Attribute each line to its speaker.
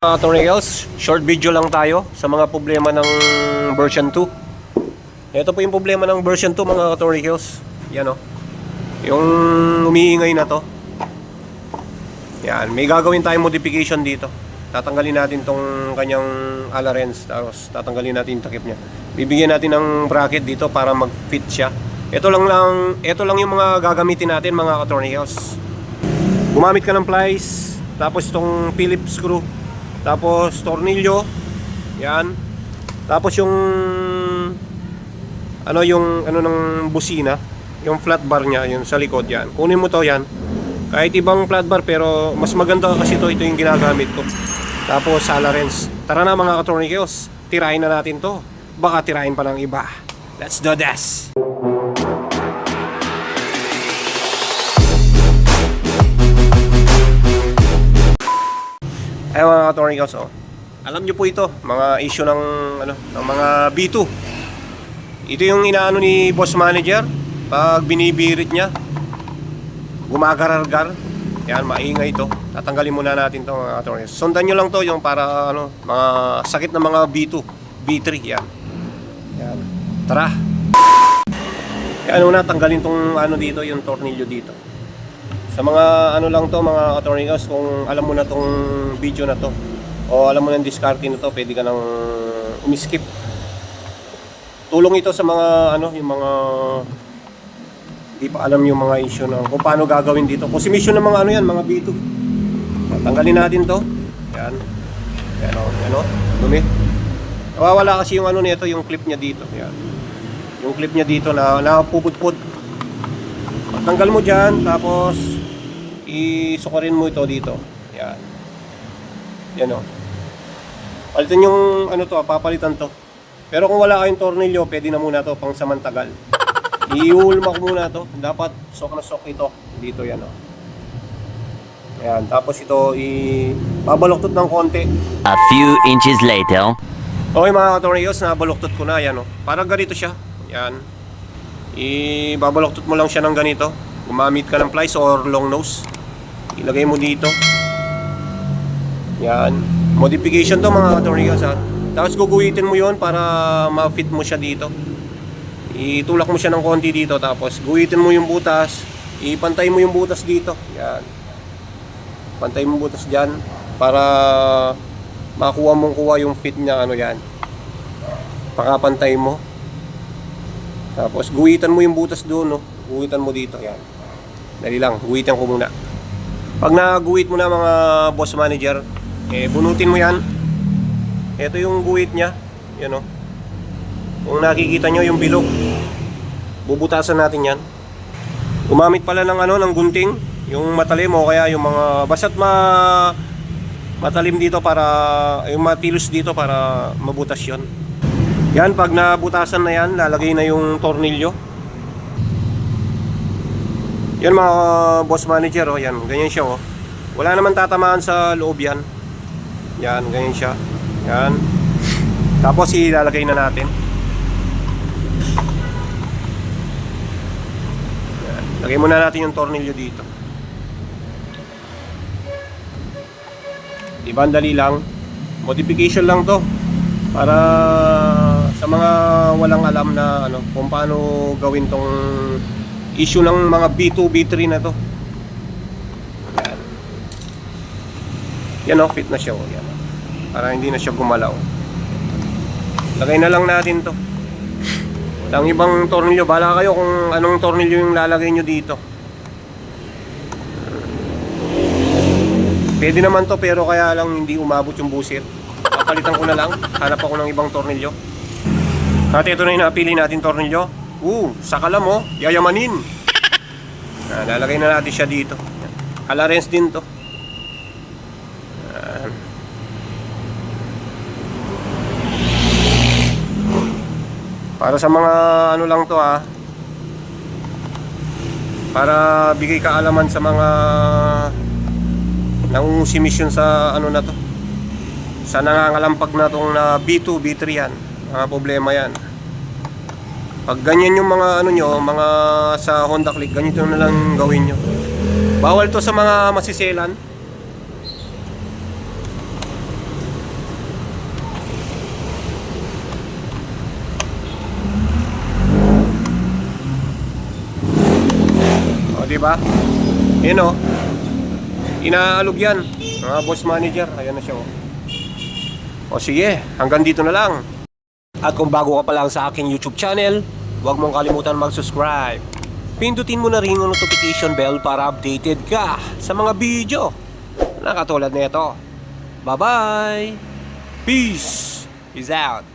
Speaker 1: Tutorials, short video lang tayo sa mga problema ng version 2. Ito po yung problema ng version 2 mga tutorials. Yan o. Yung umiingay na to. Yan, may gagawin tayong modification dito. Tatanggalin natin tong kanyang alarens. Tapos tatanggalin natin yung takip niya. Bibigyan natin ng bracket dito para mag-fit siya. Ito lang yung mga gagamitin natin mga tutorials. Gumamit ka ng plies, tapos tong Phillips screw, tapos tornilyo, yan. Tapos yung ng busina, yung flat bar niya, yung sa likod yan. Kunin mo to yan. Kahit ibang flat bar pero mas maganda kasi ito yung ginagamit ko. Tapos alarens. Tara na mga katornikos, tirahin na natin to. Baka tirahin pa ng iba. Let's do this. Ay mga katornikos, alam nyo po ito, mga issue ng mga B2. Ito yung inaano ni boss manager pag binibirit niya. Gumagarargar. Yan, maingay ito. Tatanggalin muna natin ito mga katornikos. Sundan nyo lang to yung para mga sakit na mga B2, B3 yan. Yan. Tara. Kaya muna tanggalin tong dito, yung tornilyo dito. Sa mga lang to mga katornikos, kung alam mo na tong video na to o alam mo na yung discarding na to, pwede ka nang umiskip. Tulong ito sa mga yung mga di pa alam yung mga issue na kung paano gagawin dito. Kasi mission ng mga mga B2. Tanggalin natin to. Yan. Yan dumi. Nawawala kasi yung nito, yung clip niya dito. Yan. Yung clip niya dito na napupudpud. Tanggal mo diyan, tapos isukarin mo ito dito. Yan. Yan palitan yung papalitan to. Pero kung wala kayong tornilyo, pwede na muna to pang samantagal. Iulma ko muna to. Dapat sok na sok ito. Dito yan Ayan, tapos ito babaluktot ng konti.
Speaker 2: A few inches later.
Speaker 1: Okay mga katornillos, nabaluktot ko na yan Parang ganito siya. Yan. Babaluktot mo lang siya ng ganito. Gumamit ka ng plies or long nose. Ilagay mo dito. Yan. Modification to mga katornillos Tapos guguhitin mo yon para ma-fit mo siya dito. Itulak mo siya ng konti dito. Tapos guhitin mo yung butas. Ipantay mo yung butas dito. Yan. Pantay mo butas dyan para makuha yung fit niya yan. Pakapantay mo. Tapos guhitan mo yung butas doon Guhitan mo dito. Yan. Dali lang, guhitan ko muna. Pag naguhit mo na mga boss manager, bunutin mo yan. Ito yung guhit niya. Yan Kung nakikita nyo yung bilog, bubutasan natin yan. Gumamit pala ng gunting, yung matalim o kaya yung mga basta't matalim dito para yung matilos dito para mabutas yon. Yan, pag nabutasan na yan, lalagay na yung tornilyo. Yan mga boss manager yan, ganyan siya Wala naman tatamaan sa loob yan. Yan, ganyan siya. Yan. Tapos ilalagay na natin. Yan. Lagay muna natin yung tornilyo dito. Diba, dali lang. Modification lang to para sa mga walang alam na kung paano gawin tong issue ng mga B2, B3 na to. Yan. Yan fit na siya yan. Para hindi na siya gumalaw. Lagay na lang natin to. Walang ibang tornilyo. Bala kayo kung anong tornilyo yung lalagay nyo dito. Pwede naman to pero kaya lang hindi umabot yung busit. Papalitan ko na lang. Hanap ako ng ibang tornilyo. At ito na yung napili natin tornilyo. Sakalam yayamanin. Lalagay na natin siya dito. Alarens din to. Para sa mga lang to para bigay kaalaman sa mga nangungusimisyon sa na to, sa nangangalampag na tong na B2, B3 yan, mga problema yan. Pag ganyan yung mga mga sa Honda Click, ganito na lang gawin nyo. Bawal to sa mga masiselan. O, di ba? Yun o. Inaalog yan. Mga boss manager. Ayan na siya o. O sige, hanggang dito na lang. At kung bago ka pa lang sa aking YouTube channel, huwag mong kalimutan mag-subscribe. Pindutin mo na rin ang notification bell para updated ka sa mga video na katulad nito. Bye-bye! Peace! Peace out!